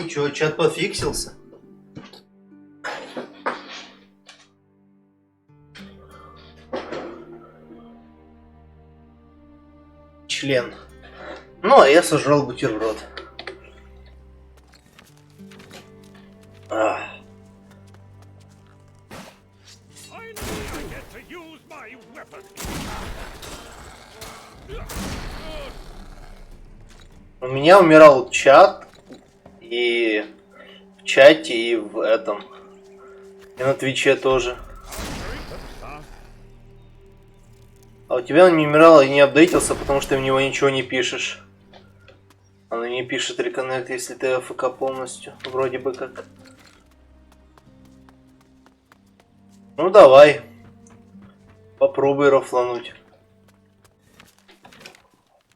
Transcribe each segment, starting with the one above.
Ничего, чат пофиксился. Член. Ну, а я сожрал бутерброд. У меня умирал чат, и в чате, и в этом, и на Твиче тоже. А у тебя он не умирал и не апдейтился, потому что ты в него ничего не пишешь. Оно не пишет реконнект, если ты АФК полностью, вроде бы как. Ну давай, попробуй рофлануть.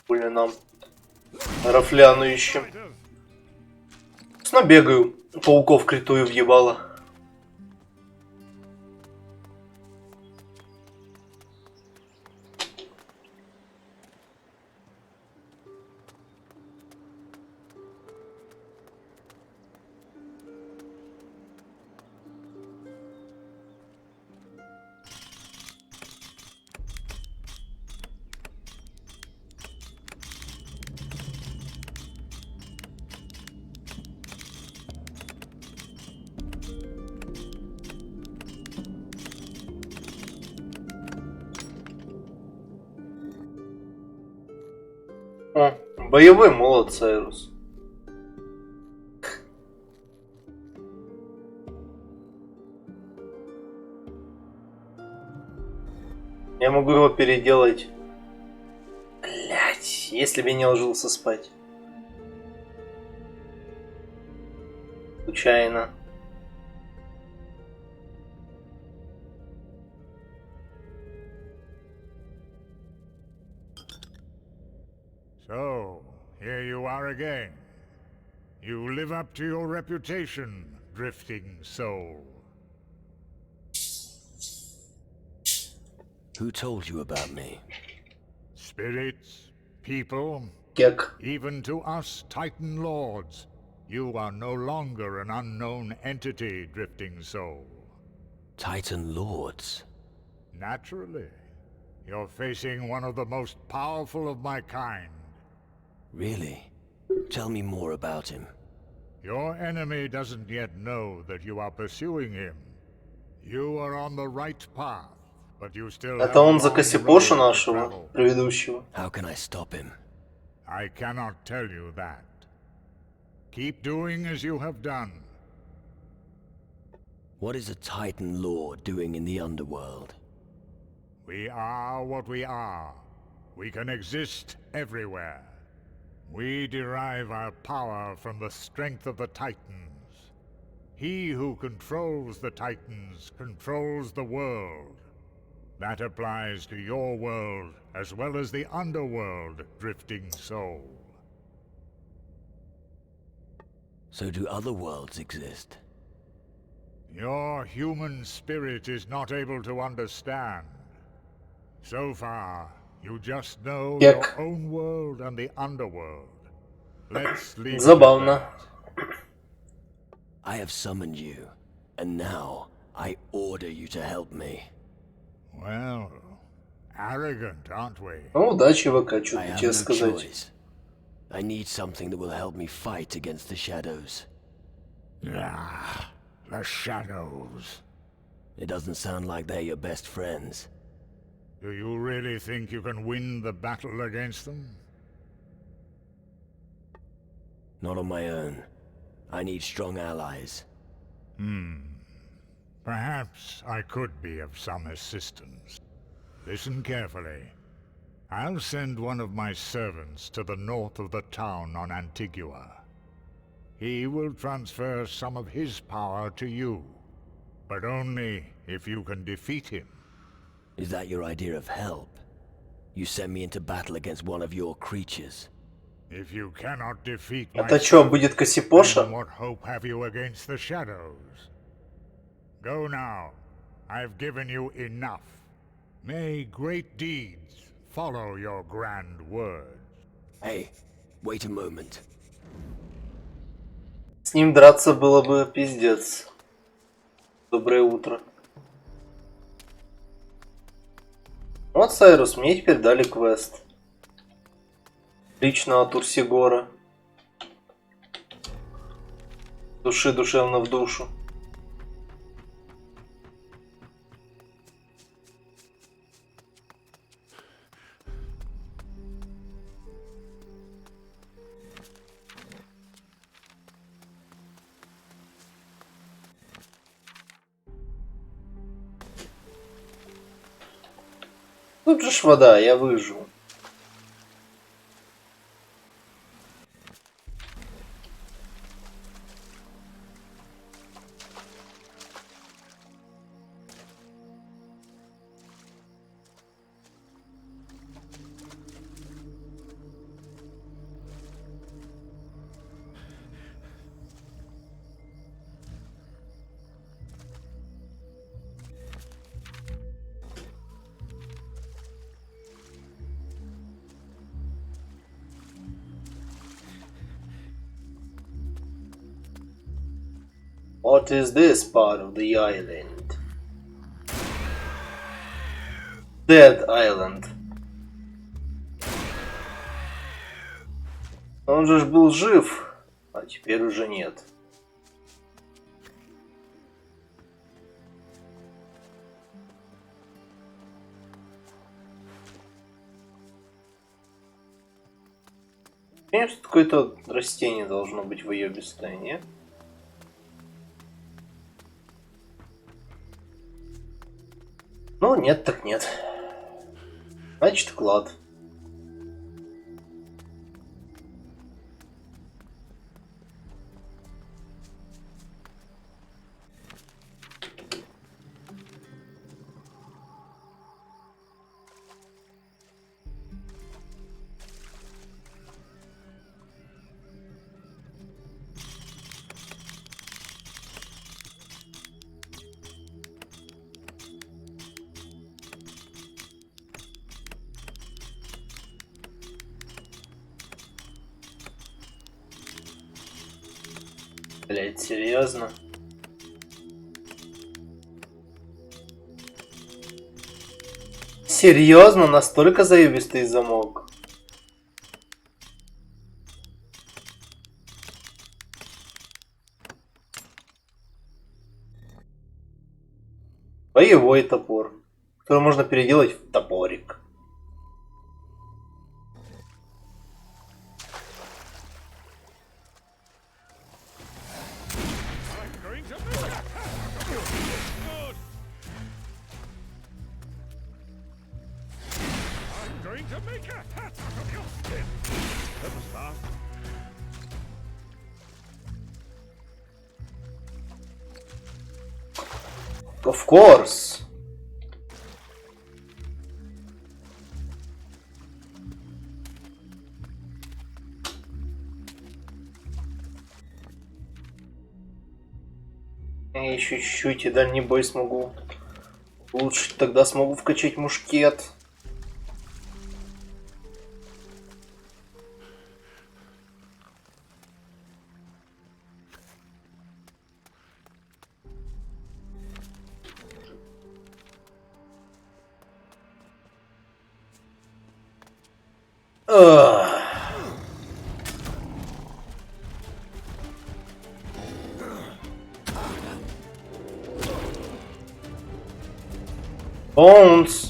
Хули нам рафлянующим. Набегаю, пауков критую въебало. О, боевой молот, Сайрус. Я могу его переделать. Блять, если бы я не ложился спать. Случайно. So, here you are again. You live up to your reputation, drifting soul. Who told you about me? Spirits, people, Кек. even to us Titan Lords, you are no longer an unknown entity, drifting soul. Titan Lords? Naturally. You're facing one of the most powerful of my kind. Really? Tell me more about him. Your enemy doesn't yet know that you are pursuing him. You are on the right path, but you still have Это a он за long Кассипоша road to нашего, travel. предыдущего. How can I stop him? I cannot tell you that. Keep doing as you have done. What is a Titan Lord doing in the underworld? We are what we are. We can exist everywhere. We derive our power from the strength of the Titans. He who controls the Titans controls the world. That applies to your world as well as the underworld, drifting soul. So do other worlds exist? Your human spirit is not able to understand. So far, you just know Кек. your own world and the underworld. Let's leave it at Забавно. that. I have summoned you, and now I order you to help me. Well, arrogant, aren't we? Ну, удачи, ВК, I что have тебе no сказать. choice. I need something that will help me fight against the shadows. Ah, the shadows. It doesn't sound like they're your best friends. Do you really think you can win the battle against them? Not on my own. I need strong allies. Perhaps I could be of some assistance. Listen carefully. I'll send one of my servants to the north of the town on Antigua. He will transfer some of his power to you, but only if you can defeat him. Is that your idea of help? You send me into battle against one of your creatures. If you cannot defeat my Это что, servant, будет then Кассипоша? what hope have you against the shadows? Go now. I've given you enough. May great deeds follow your grand words. Hey, wait a moment. С ним драться было бы пиздец. Доброе утро. Вот, Сайрус, мне теперь дали квест. Лично от Урсигора. Души душевно в душу. Тут же ж вода, я выживу. What is this part of the island? Dead Island. Он же ж был жив, а теперь уже нет. Конечно, какое-то растение должно быть выебистое, не? Ну, нет так нет. Значит, клад. Блять, серьезно? Серьезно? Настолько заебистый замок? Боевой топор, который можно переделать в топорик. Of course. Я еще чуть-чуть и дальний бой смогу улучшить, тогда смогу вкачать мушкет. Bones.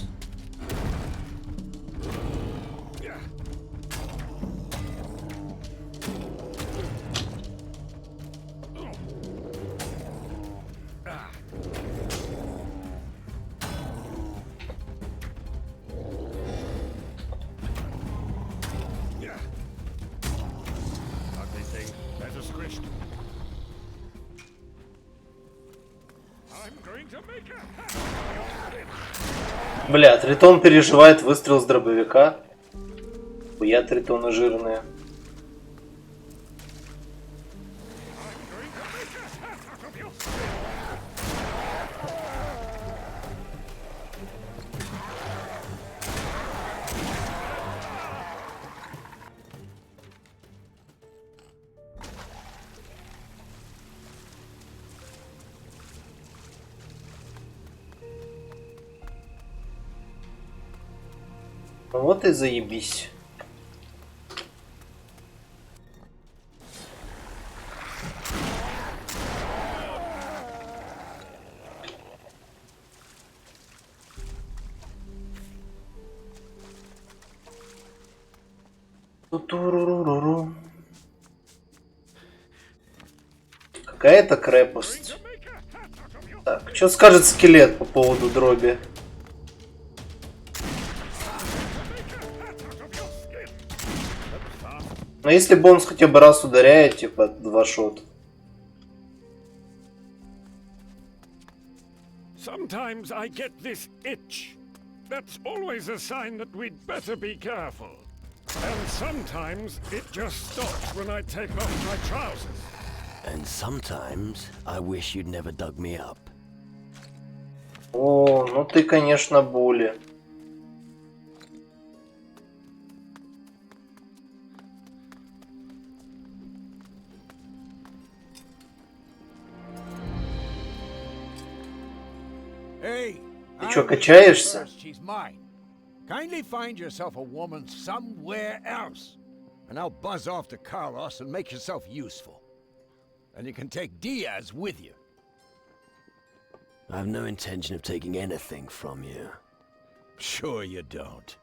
Бля, Тритон переживает выстрел с дробовика. Хуя Тритона жирные. Ну вот и заебись. Ту-туруруруру. Какая-то крепость. Так, что скажет скелет по поводу дроби? Но если бы он хотя бы раз ударяет, типа 2 шота. Sometimes I get this itch. That's always a sign that we'd better be careful. And sometimes it just stops when I take off my trousers. And sometimes I wish you'd never dug me up. О, ну ты, конечно, Були. Hey, Ты чё, качаешься? she's mine. Kindly find yourself a woman somewhere else. And I'll buzz off to Carlos and make yourself useful. And you can take Diaz with you. I have no intention of taking anything from you. Sure you don't.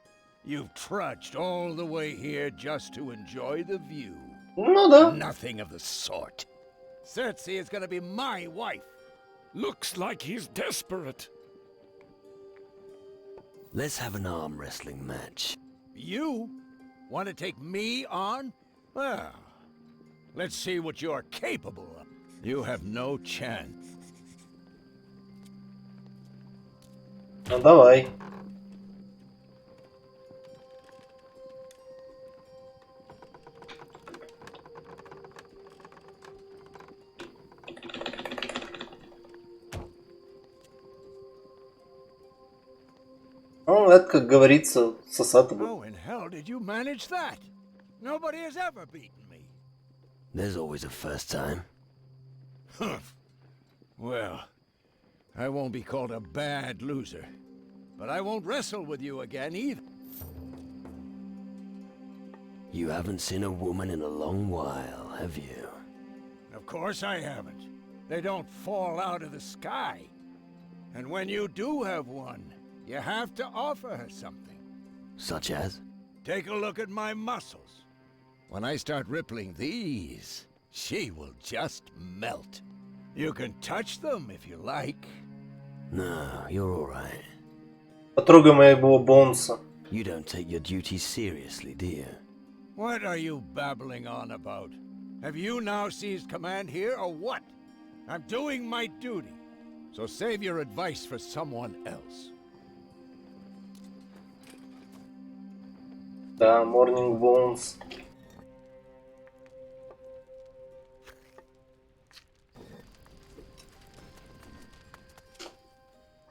You've trudged all the way here just to enjoy the view. Ну да. Nothing of the sort. Cersei is gonna be my wife. Looks like he's desperate. Let's have an arm wrestling match. You want to take me on? Well, let's see what you're capable of. You have no chance. Ну давай. Ну, это, как говорится, сосато был. How in hell did you manage that? Nobody has ever beaten me. There's always a first time. Well, I won't be called a bad loser. But I won't wrestle with you again either. You haven't seen a woman in a long while, have you? Of course I haven't. They don't fall out of the sky. And when you do have one, you have to offer her something. Such as? Take a look at my muscles. When I start rippling these, she will just melt. You can touch them if you like. No, you're alright. Потрогай моего бонса. You don't take your duties seriously, do you? What are you babbling on about? Have you now seized command here, or what? I'm doing my duty. So save your advice for someone else. Да, Morning Bones.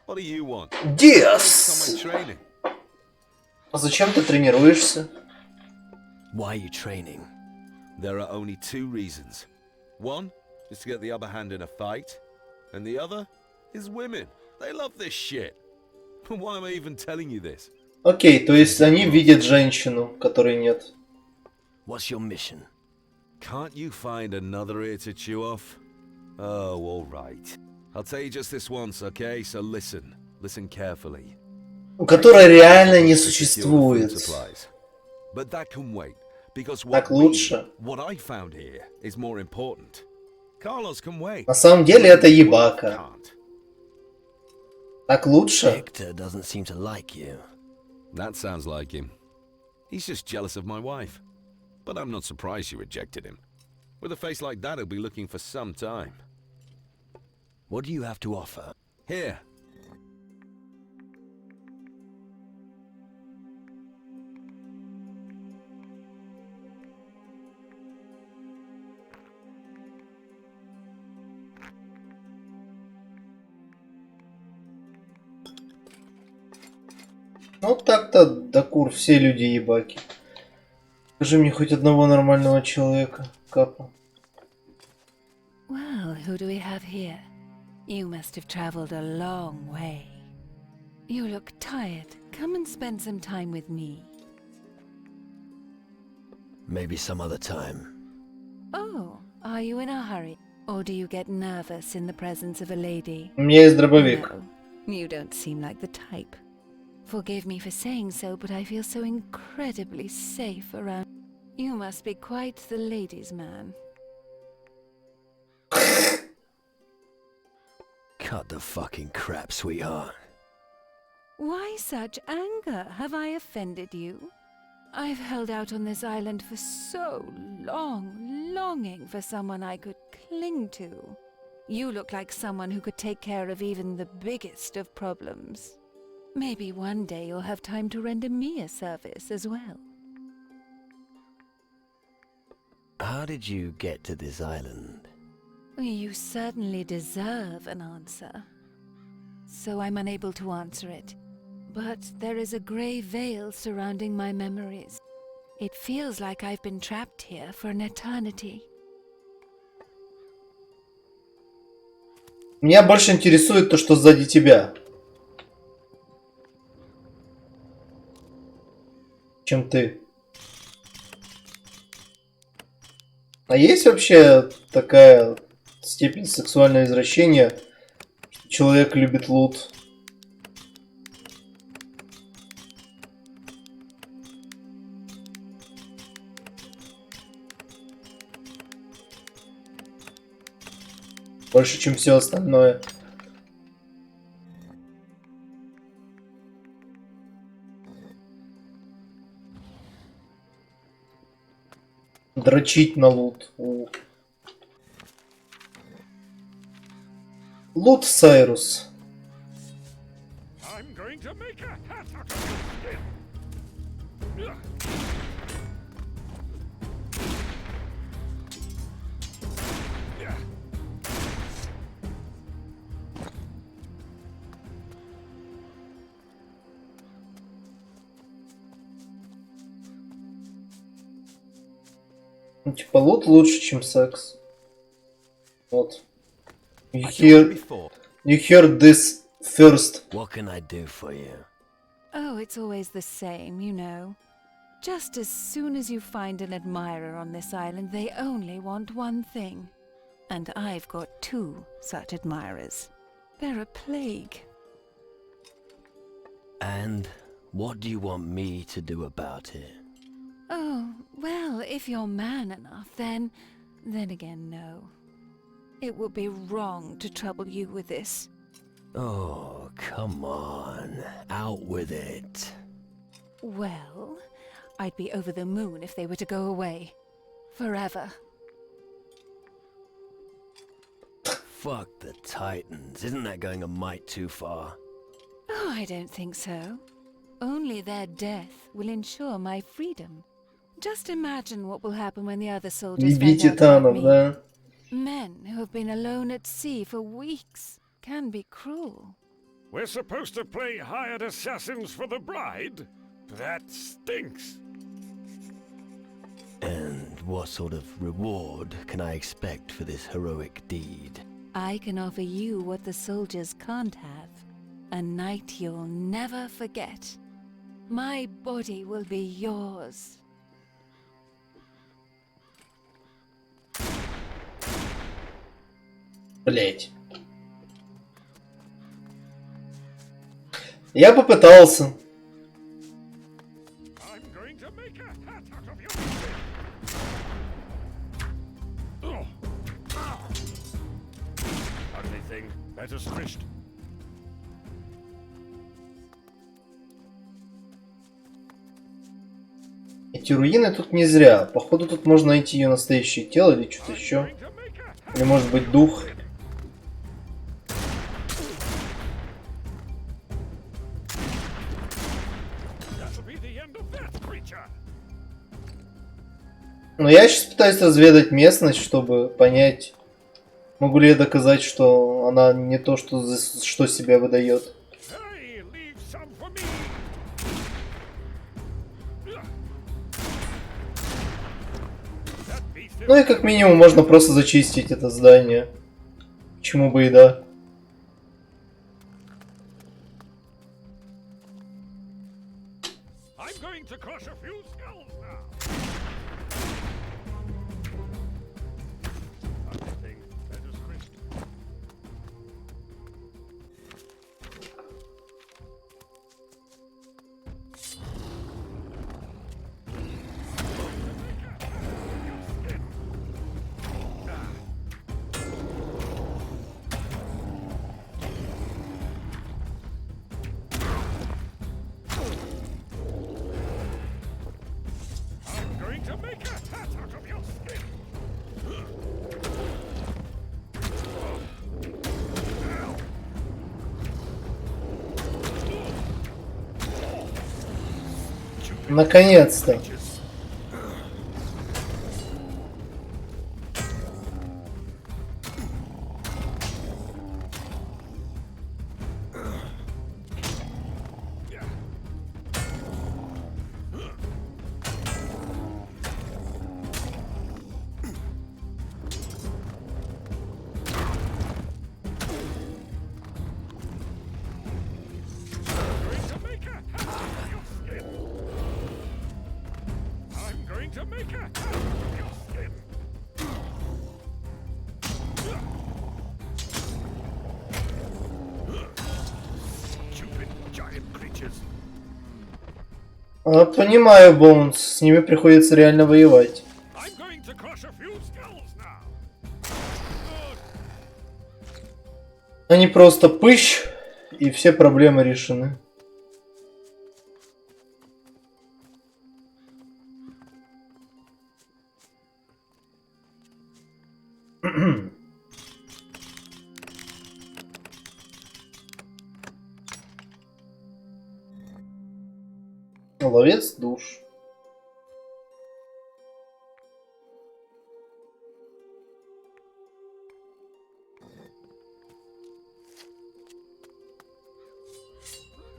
What do you want? Диас! Training. А зачем ты тренируешься? Why are you training? There are only two reasons. One is to get the upper hand in a fight, and the other is women. They love this shit. Why am I even telling you this? Окей, то есть они видят женщину, которой нет. What's your mission? Can't you find another ear to chew off? Oh, all right. I'll tell you just this once, okay? So listen. Listen carefully. Которая реально не Secure существует. food supplies. But that can wait, because Так what лучше. what I found here is more important. Carlos can wait. На самом деле это ебака. Can't. Так лучше? Hector doesn't seem to like you. That sounds like him. He's just jealous of my wife. But I'm not surprised she rejected him. With a face like that, he'll be looking for some time. What do you have to offer? Here. Ну так-то, Дакур, все люди ебаки. Скажи мне хоть одного нормального человека, Капа. Well, who do we have here? You must have traveled a long way. You look tired, Come and spend some time with me. Maybe some other time. Oh, are you in a hurry? Or do you get nervous in the presence of a lady? У меня есть дробовик. No, you don't seem like the type. Forgive me for saying so, but I feel so incredibly safe around. You must be quite the ladies' man. Cut the fucking crap, sweetheart. Why such anger? Have I offended you? I've held out on this island for so long, longing for someone I could cling to. You look like someone who could take care of even the biggest of problems. Maybe one day you'll have time to render me a service as well. How did you get to this island? You certainly deserve an answer. So I'm unable to answer it. But there is a grey veil surrounding my memories. It feels like I've been trapped here for an eternity. Меня больше интересует то, что сзади тебя, чем ты. А есть вообще такая степень сексуального извращения, что человек любит лут? Больше, чем все остальное. Дрочить на лут. Лут Сайрус. I'm going to make a hat out of your skin. Ну, типа, лут лучше, чем секс. Вот. You I told you before. heard this first. What can I do for you? Oh, it's always the same, you know. Just as soon as you find an admirer on this island, they only want one thing. And I've got 2 such admirers. They're a plague. And what do you want me to do about it? Oh, well, if you're man enough, then again, no. It would be wrong to trouble you with this. Oh, come on. Out with it. Well, I'd be over the moon if they were to go away. Forever. Fuck the Titans. Isn't that going a mite too far? Oh, I don't think so. Only their death will ensure my freedom. Just imagine what will happen when the other soldiers Еби find out about титанов, me. да? Men who have been alone at sea for weeks can be cruel. We're supposed to play hired assassins for the bride? That stinks. And what sort of reward can I expect for this heroic deed? I can offer you what the soldiers can't have. A night you'll never forget. My body will be yours. Блять. Я попытался. I'm going to make a hat out of your skin. Oh. Ah. Ugly thing. Better squished. Эти руины тут не зря. Походу тут можно найти ее настоящее тело или что-то еще. Или может быть дух. Но я сейчас пытаюсь разведать местность, чтобы понять, могу ли я доказать, что она не то, что себя выдает. Ну и как минимум можно просто зачистить это здание. Почему бы и да. I'm going to crush a few skulls now. Everything that is crystal. I'm going to make a hat out of your skin. Наконец-то. I'm going to make a hat out of your skin. Stupid giant creatures. Понимаю, Боунс, с ними приходится реально воевать. I'm going to crush a few skulls now. Они просто пыщ, и все проблемы решены. Ловец душ.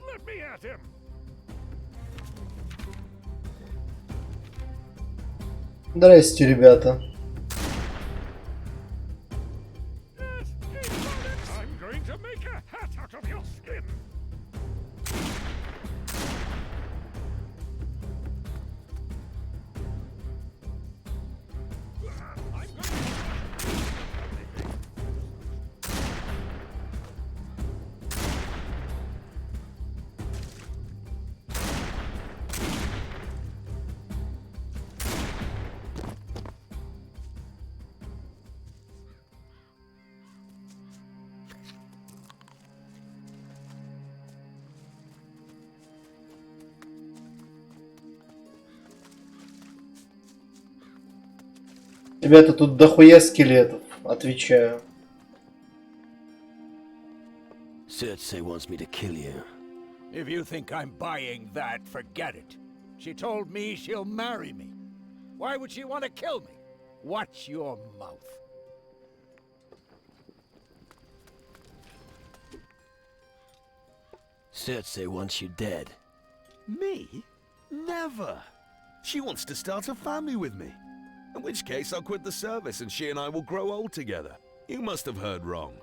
Let me at him. Здрасте, ребята. Yes, he's got it. I'm going to make a hat out of your skin. I'm going Ребята, тут дохуя скелетов, отвечаю. Cersei wants me to kill you. If you think I'm buying that, forget it. She told me she'll marry me. Why would she want to kill me? Watch your mouth. Cersei wants you dead. Me? Never. She wants to start a family with me. In which case I'll quit the service and she and I will grow old together. You must have heard wrong.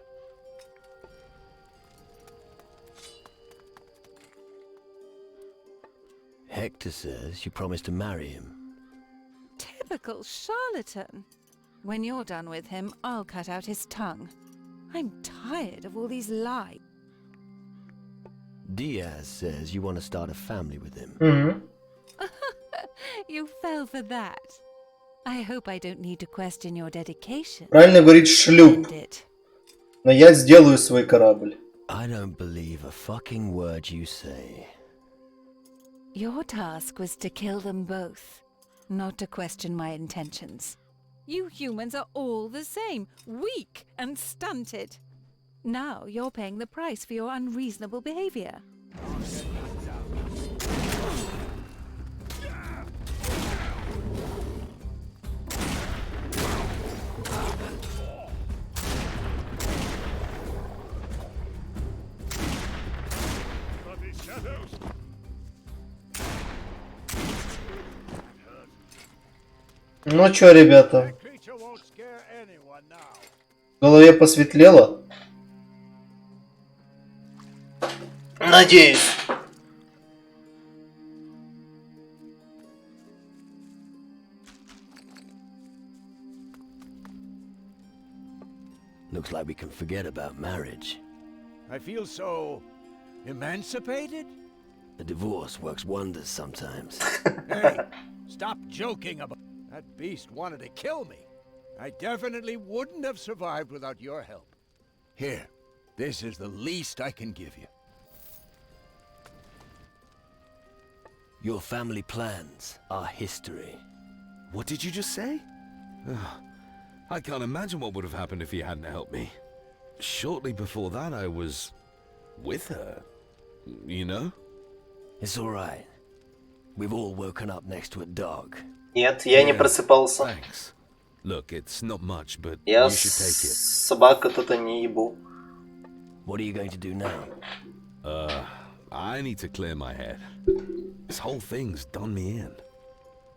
Hector says you promised to marry him. Typical charlatan. When you're done with him, I'll cut out his tongue. I'm tired of all these lies. Diaz says you want to start a family with him. Угу. You fell for that. I hope I don't need to question your dedication. Правильно говорит шлюп. End it. Но я сделаю свой корабль. I don't believe a fucking word you say. Your task was to kill them both, not to question my intentions. You humans are all the same, weak and stunted. Now you're paying the price for your unreasonable behavior. Bloody shadows. Ну чё, ребята, That creature won't scare anyone now. в голове посветлело? Надеюсь. Looks like we can forget about marriage. I feel so emancipated? A divorce works wonders sometimes. Hey, stop joking about that beast wanted to kill me. I definitely wouldn't have survived without your help. Here, this is the least I can give you. Your family plans are history. What did you just say? I can't imagine what would have happened if you hadn't helped me. Shortly before that, I was with her. You know? It's all right. We've all woken up next to a dog. Нет, я не просыпался. Thanks. Look, it's not much, but Я you should take it. собака тут не ебу. What are you going to do now? I need to clear my head. This whole thing's done me in.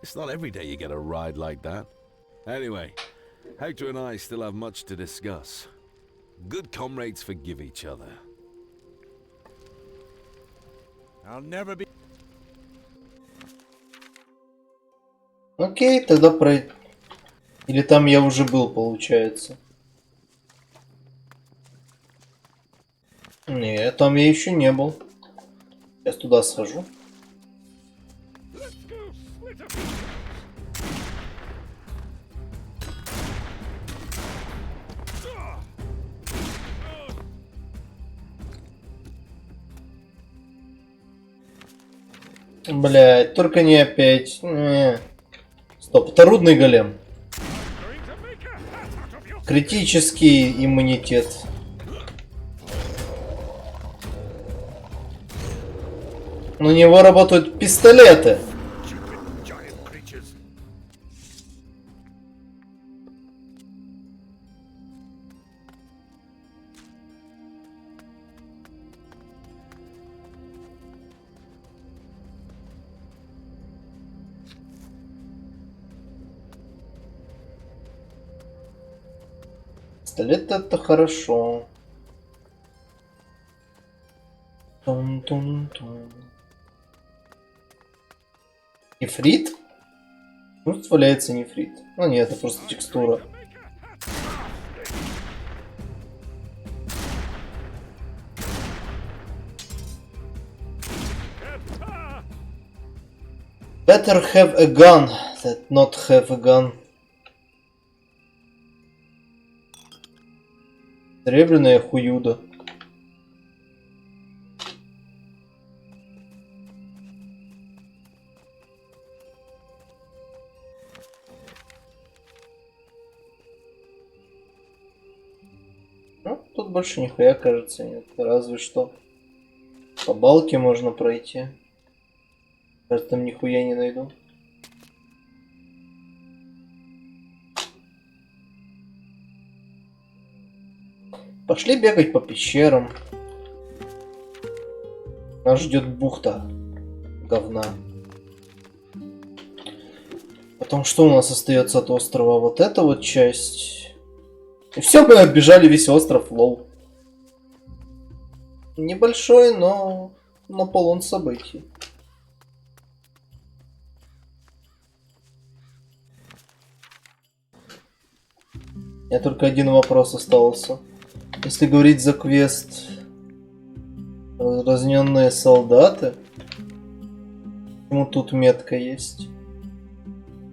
It's not every day you get a ride like that. Anyway, Hector and I still have much to discuss. Good comrades forgive each other. I'll never be... Окей, тогда про... Или там я уже был, получается. Не, там я еще не был. Сейчас туда схожу. Блять, только не опять. Стоп, это рудный голем. Критический иммунитет. На него работают пистолеты. Пистолет это хорошо. Тун-тун-тун. Нефрит? Тут валяется нефрит. Ну нет, это просто текстура. Better have a gun than not have a gun. Серебряная хуюда. Ну, тут больше нихуя, кажется, нет. Разве что по балке можно пройти. Кажется, там нихуя не найду. Пошли бегать по пещерам. Нас ждет бухта говна. Потом что у нас остается от острова? Вот эта вот часть. И все, мы оббежали весь остров, лол. Небольшой, но полон событий. У меня только один вопрос остался. Если говорить за квест разненные солдаты, почему тут метка есть?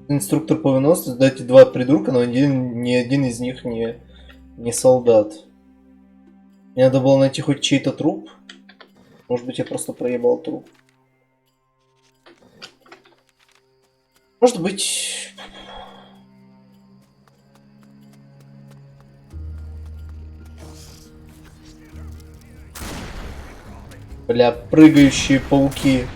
Инструктор повинности, дайте два придурка, но ни один из них не солдат. Мне надо было найти хоть чей-то труп. Может быть, я просто проебал труп. Может быть... Бля, прыгающие пауки.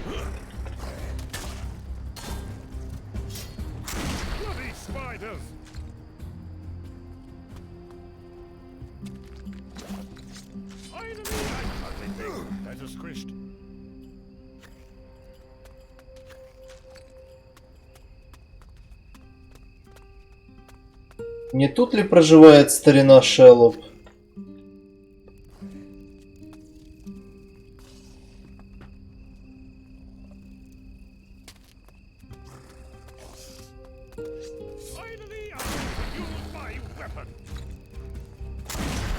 Не тут ли проживает старина Шеллоп?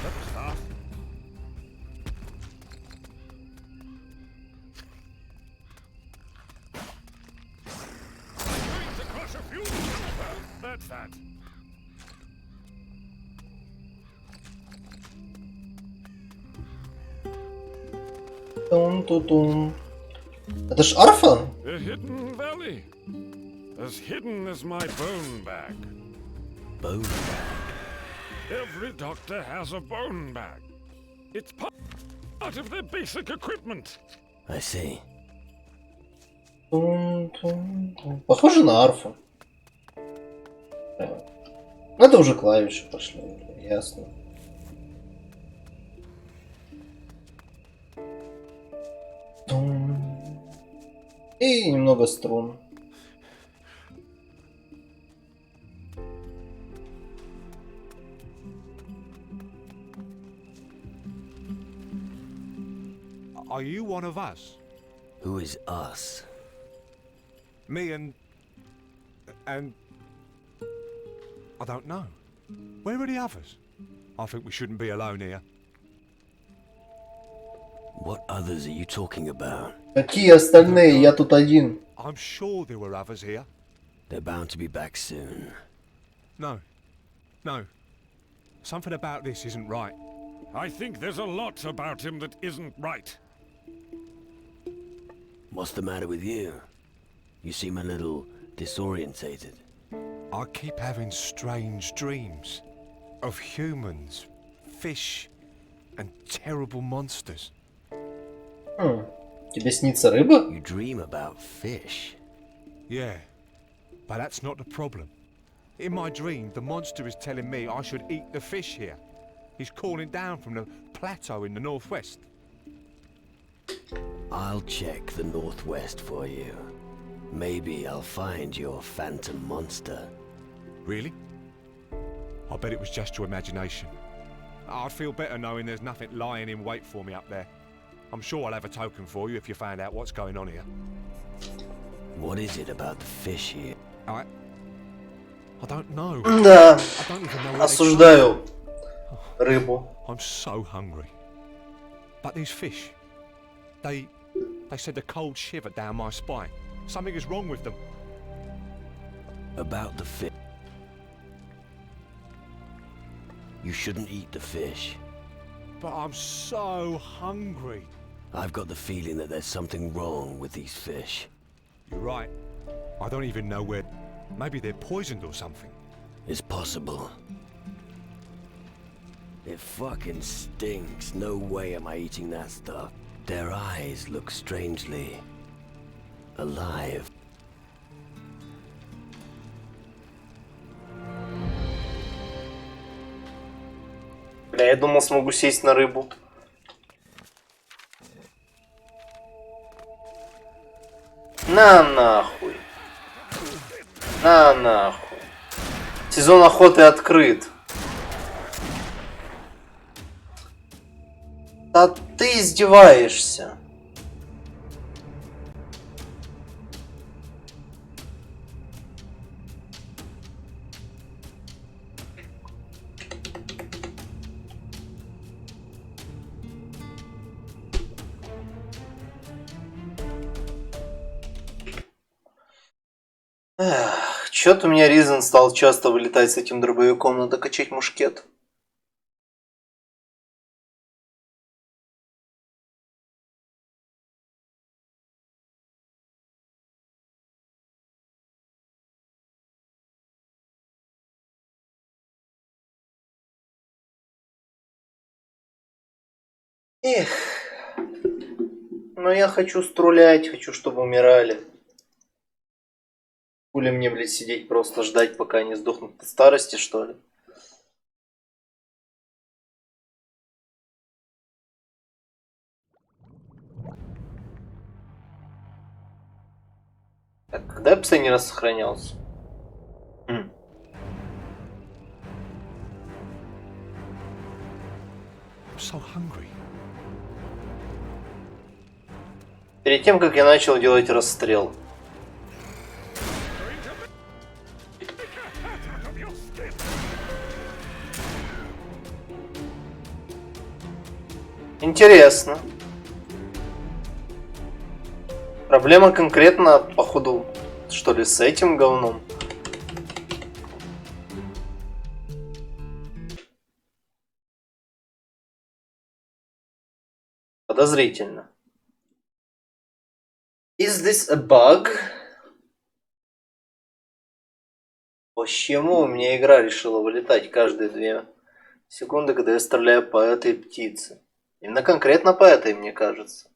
That's fast. Going to crush a few. That's that. Тун-ту-тун. Это ж арфа? A hidden valley. As hidden as my bone bag. Bone bag. Every doctor has a bone bag. It's part of their basic equipment. I see. Тун-тун-тун. Похоже на арфу. Это уже клавиши пошли, ясно. Тун. И немного струн. Are you one of us? Who is us? Me and I don't know. Where are the others? I think we shouldn't be alone here. What others are you talking about? Какие остальные? Я тут один. I'm sure there were others here. They're bound to be back soon. No. Something about this isn't right. I think there's a lot about him that isn't right. What's the matter with you? You seem a little disorientated. I keep having strange dreams of humans, fish, and terrible monsters. Тебе снится рыба? You dream about fish. Yeah, but that's not the problem. In my dream, the monster is telling me I should eat the fish here. He's calling down from the plateau in the northwest. I'll check the northwest for you. Maybe I'll find your phantom monster. Really? I bet it was just your imagination. I'd feel better knowing there's nothing lying in wait for me up there. I'm sure I'll have a token for you if you find out what's going on here. What is it about the fish here? I don't know. Да, I don't even know where they осуждаю рыбу. come. I'm so hungry. But these fish, they send a cold shiver down my spine. Something is wrong with them. About the fish. You shouldn't eat the fish. But I'm so hungry. I've got the feeling that there's something wrong with these fish. You're right. I don't even know where. Maybe they're poisoned or something. It's possible. It fucking stinks. No way am I eating that stuff. Their eyes look strangely alive. Бля, я думал, смогу сесть на рыбу. На нахуй. На нахуй. Сезон охоты открыт. Да ты издеваешься. Чё-то у меня Ризен стал часто вылетать с этим дробовиком, надо качать мушкет. Эх, но я хочу струлять, хочу, чтобы умирали. Хули мне, блядь, сидеть просто ждать, пока они сдохнут от старости, что ли? Так, когда я последний раз сохранялся? I'm so hungry. Перед тем, как я начал делать расстрел. Интересно. Проблема конкретно, походу, что ли, с этим говном. Подозрительно. Is this a bug? Почему у меня игра решила вылетать каждые 2 секунды, когда я стреляю по этой птице? Именно конкретно по этой, мне кажется.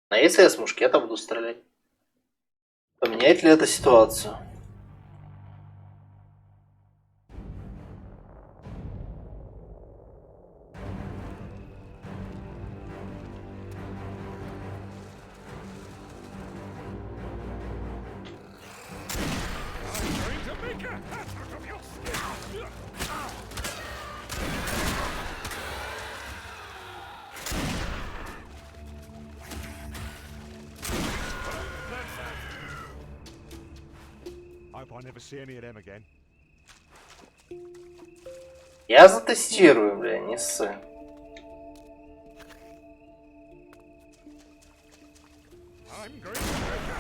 А если я с мушкета буду стрелять? Поменяет ли это ситуацию? I never see any of them again. Я затестирую, бля, не ссы. I'm going to make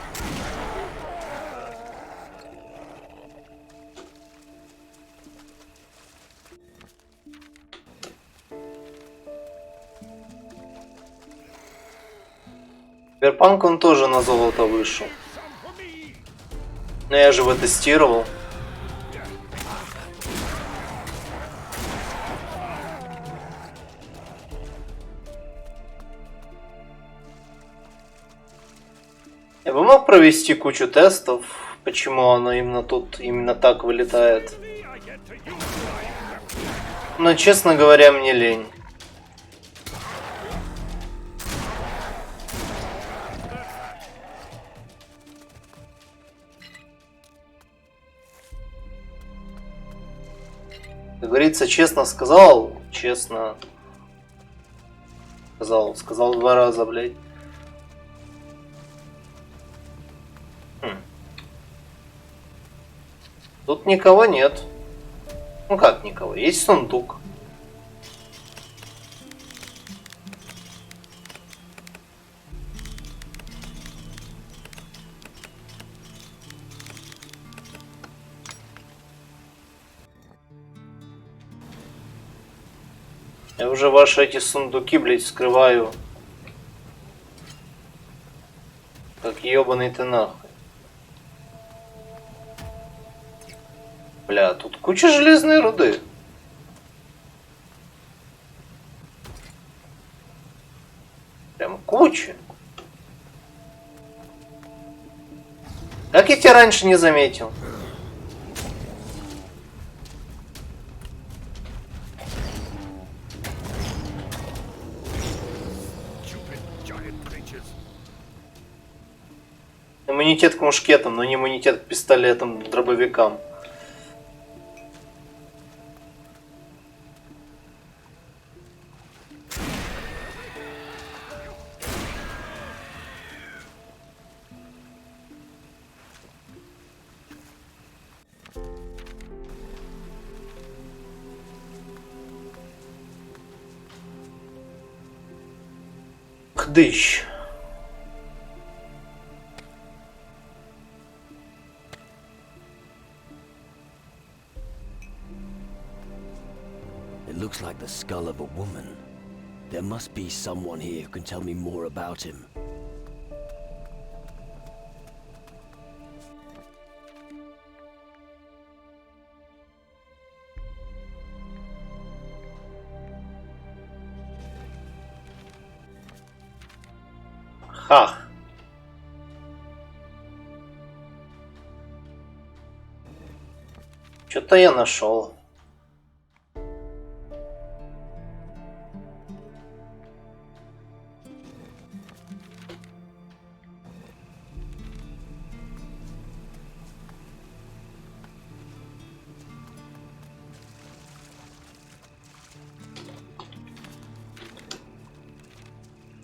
Киберпанк он тоже на золото вышел. Но я же его тестировал. Я бы мог провести кучу тестов, почему оно именно тут, именно так вылетает. Но, честно говоря, мне лень. Как говорится, честно сказал, честно сказал 2 раза, блядь. Тут никого нет. Ну как никого? Есть сундук. Я уже ваши эти сундуки, блядь, вскрываю. Как ебаный ты нахуй. Бля, тут куча железной руды. Прям куча. Как я тебя раньше не заметил? Иммунитет к мушкетам, но не иммунитет к пистолетам, дробовикам. Хдыщ. It looks like the skull of a woman. There must be someone here who can tell me more about him. Ха. Что-то я нашел.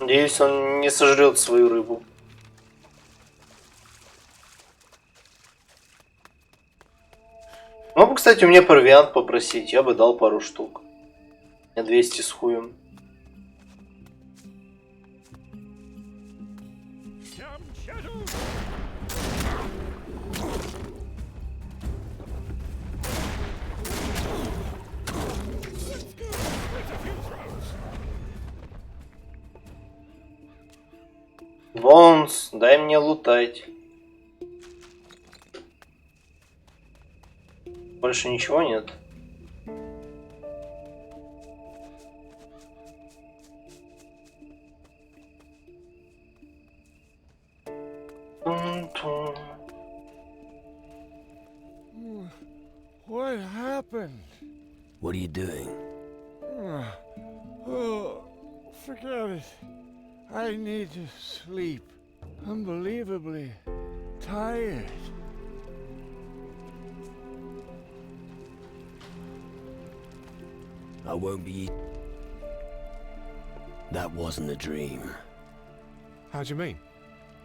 Надеюсь, он не сожрет свою рыбу. Мог бы, кстати, у меня провиант попросить, я бы дал пару штук. У меня 200 с хуем. Бонс, дай мне лутать. Больше ничего нет. Тун-тун. What happened? What are you doing? Oh, forget it. I need to sleep. Unbelievably tired. I won't be... That wasn't a dream. How do you mean?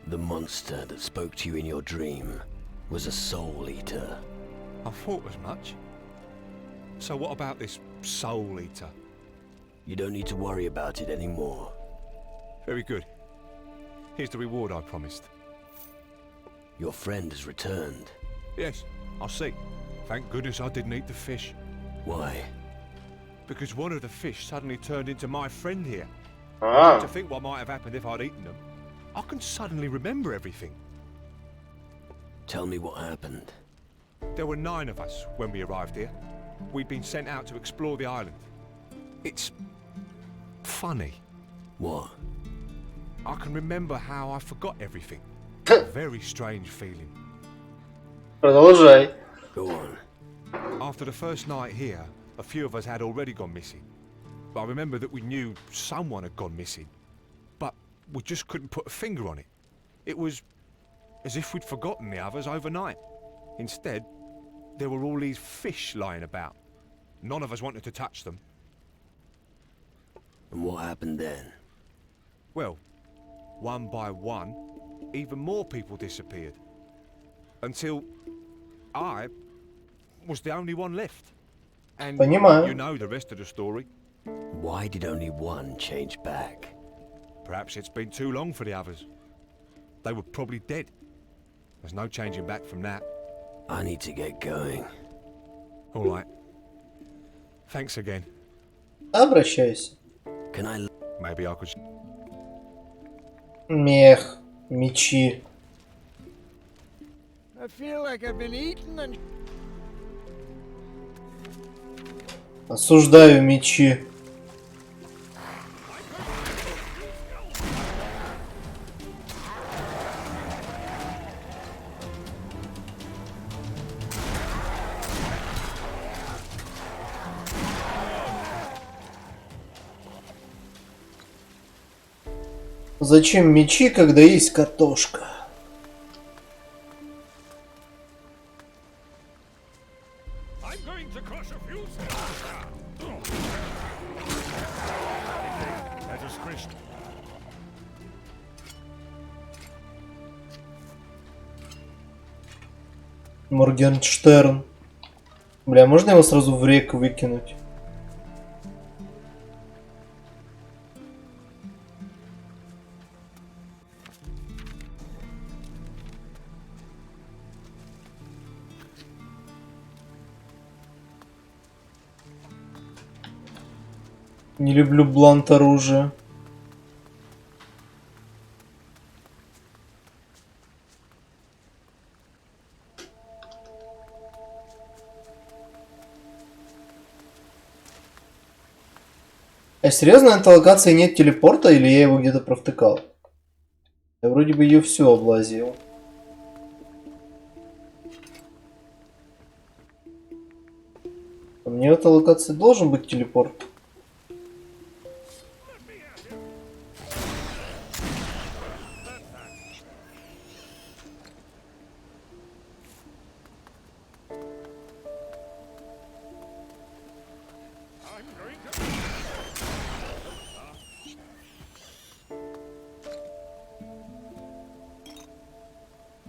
The monster that spoke to you in your dream was a soul eater. I thought as much. So what about this soul eater? You don't need to worry about it anymore. Very good. Here's the reward I promised. Your friend has returned. Yes, I'll see. Thank goodness I didn't eat the fish. Why? Because one of the fish suddenly turned into my friend here. Ah. To think what might have happened if I'd eaten them. I can suddenly remember everything. Tell me what happened. There were 9 of us when we arrived here. We'd been sent out to explore the island. It's... funny. What? I can remember how I forgot everything. A very strange feeling. Продолжай. Go on. After the first night here, a few of us had already gone missing. But I remember that we knew someone had gone missing. But we just couldn't put a finger on it. It was as if we'd forgotten the others overnight. Instead, there were all these fish lying about. None of us wanted to touch them. And what happened then? Well, one by one, even more people disappeared. Until I was the only one left. And Понимаю. you know the rest of the story. Why did only one change back? Perhaps it's been too long for the others. They were probably dead. There's no changing back from that. I need to get going. All right. Thanks again. Обращайся. Can I... Maybe I could... Мех. Мечи. I feel like I've been eaten and... Осуждаю мечи. Зачем мечи, когда есть катушка? I'm going to crush a few stones now. Let us Christ. Моргенштерн. Бля, можно его сразу в реку выкинуть? Не люблю блант оружия. А серьезно, на этой локации нет телепорта, или я его где-то провтыкал? Я вроде бы ее все облазил. Мне в этой локации должен быть телепорт.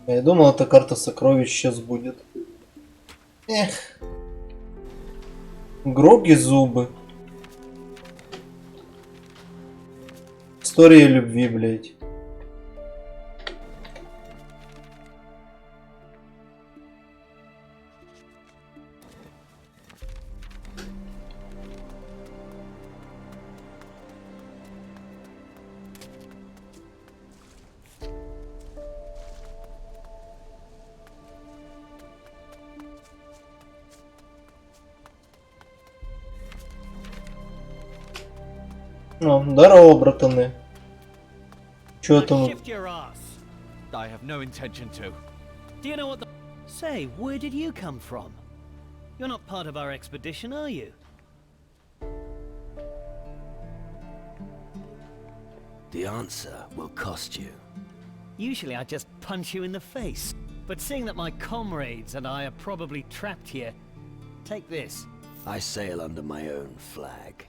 Я думал, эта карта сокровищ сейчас будет. Эх. Гроги зубы. История любви, блядь. О, здорово, братаны. Чё там? Shift your ass. I have no intention to. Do you know what the... Say, where did you come from? You're not part of our expedition, are you? The answer will cost you. Usually I just punch you in the face. But seeing that my comrades and I are probably trapped here, take this. I sail under my own flag.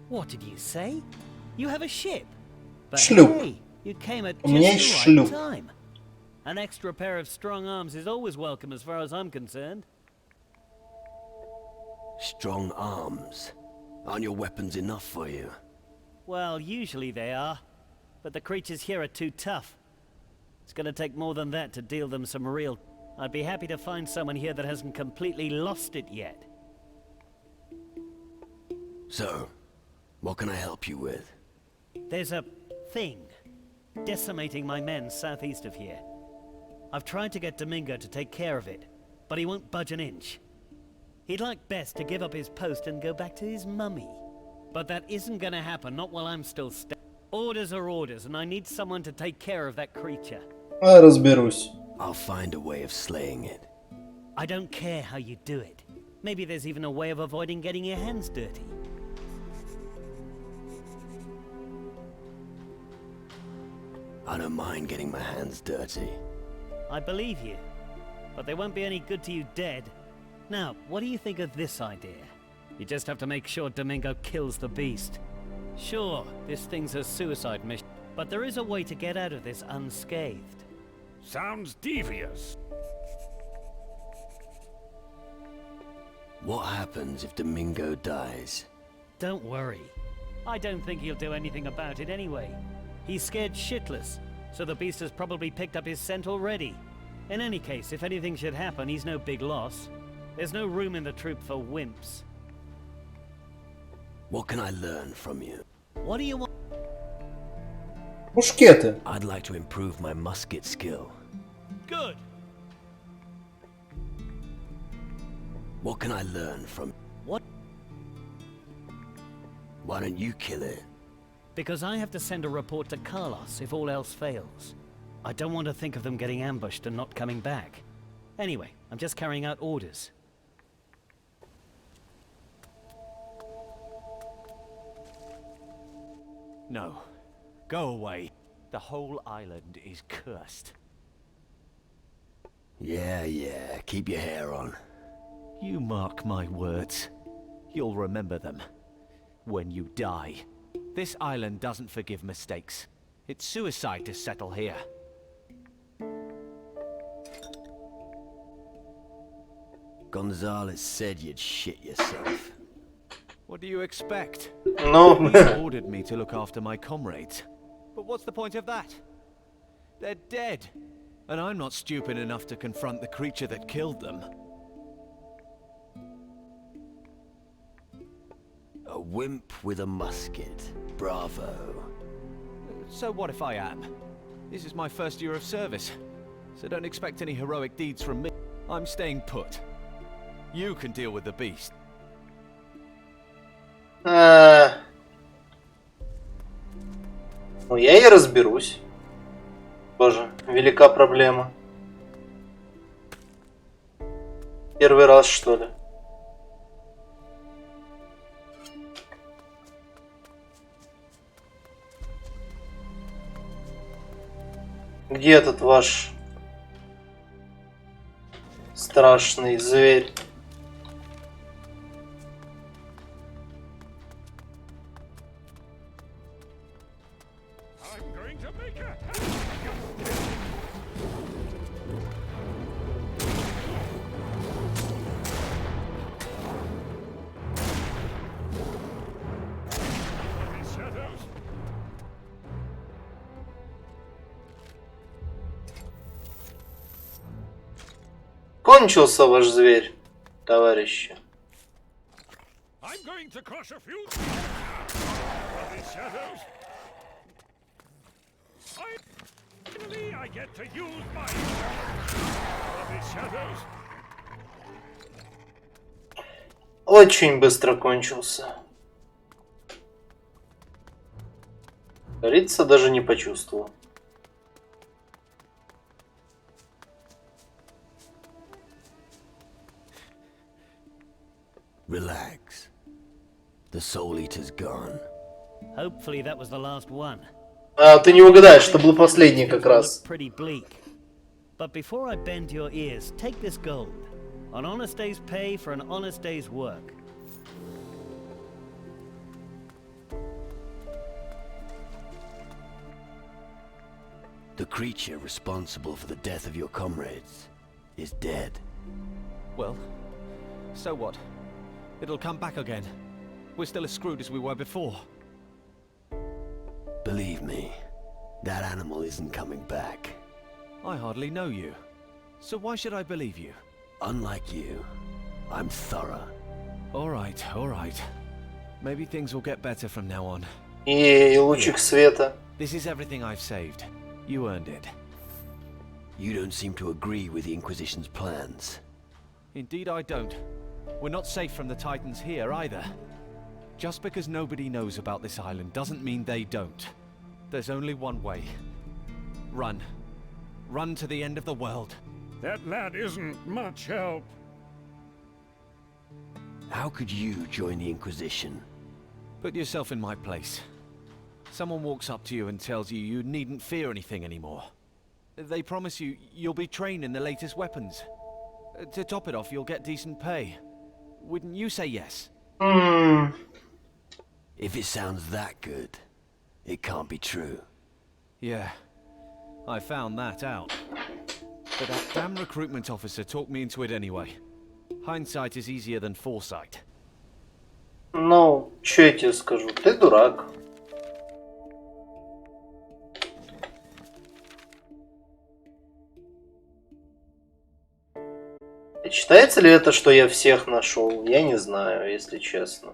What did you say? You have a ship? But Шлюп. hey, you came at У меня just есть the right шлюп. time. An extra pair of strong arms is always welcome as far as I'm concerned. Strong arms. Aren't your weapons enough for you? Well, usually they are. But the creatures here are too tough. It's gonna take more than that to deal them some real... I'd be happy to find someone here that hasn't completely lost it yet. So, what can I help you with? There's a thing decimating my men southeast of here. I've tried to get Domingo to take care of it, but he won't budge an inch. He'd like best to give up his post and go back to his mummy. But that isn't gonna happen, not while I'm still Orders are orders, and I need someone to take care of that creature. А, разберусь. I'll find a way of slaying it. I don't care how you do it. Maybe there's even a way of avoiding getting your hands dirty. I don't mind getting my hands dirty. I believe you, but they won't be any good to you dead. Now, what do you think of this idea? You just have to make sure Domingo kills the beast. Sure, this thing's a suicide mission, but there is a way to get out of this unscathed. Sounds devious. What happens if Domingo dies? Don't worry. I don't think he'll do anything about it anyway. He's scared shitless, so the beast has probably picked up his scent already. In any case, if anything should happen, he's no big loss. There's no room in the troop for wimps. What can I learn from you? What do you want? Мушкеты. I'd like to improve my musket skill. Good. What can I learn from... What? Why don't you kill it? Because I have to send a report to Carlos if all else fails. I don't want to think of them getting ambushed and not coming back. Anyway, I'm just carrying out orders. No. Go away. The whole island is cursed. Yeah, keep your hair on. You mark my words. You'll remember them. When you die. This island doesn't forgive mistakes. It's suicide to settle here. Gonzalez said you'd shit yourself. What do you expect? Ну, He ordered me to look after my comrades. But what's the point of that? They're dead. And I'm not stupid enough to confront the creature that killed them. A wimp with a musket. Bravo. So what if I am? This is my first year of service. So don't expect any heroic deeds from me. I'm staying put. You can deal with the beast. Ну, я и разберусь. Тоже велика проблема. Первый раз, что ли? Где этот ваш страшный зверь? I'm going to make a... Кончился ваш зверь, товарищи. I'm going to crush a few of these shadows. Finally, I get to use my of these shadows. Очень быстро кончился. Рица даже не почувствовал. Relax. The Soul Eater's gone. Hopefully that was the last one. А, ты не угадаешь, это был последний как раз. Pretty bleak. But before I bend your ears, take this gold. An honest day's pay for an honest day's work. The creature responsible for the death of your comrades is dead. Well, so what? It'll come back again. We're still as screwed as we were before. Believe me, that animal isn't coming back. I hardly know you. So why should I believe you? Unlike you, I'm thorough. All right. Maybe things will get better from now on. И лучик света. This is everything I've saved. You earned it. You don't seem to agree with the Inquisition's plans. Indeed I don't. We're not safe from the Titans here either. Just because nobody knows about this island doesn't mean they don't. There's only one way. Run. Run to the end of the world. That lad isn't much help. How could you join the Inquisition? Put yourself in my place. Someone walks up to you and tells you you needn't fear anything anymore. They promise you you'll be trained in the latest weapons. To top it off, you'll get decent pay. Wouldn't you say yes? If it sounds that good, it can't be true. Yeah, I found that out. But that damn recruitment officer talked me into it anyway. Hindsight is easier than foresight. Ну, что я тебе скажу? Ты дурак. Считается ли это, что я всех нашел? Я не знаю, если честно.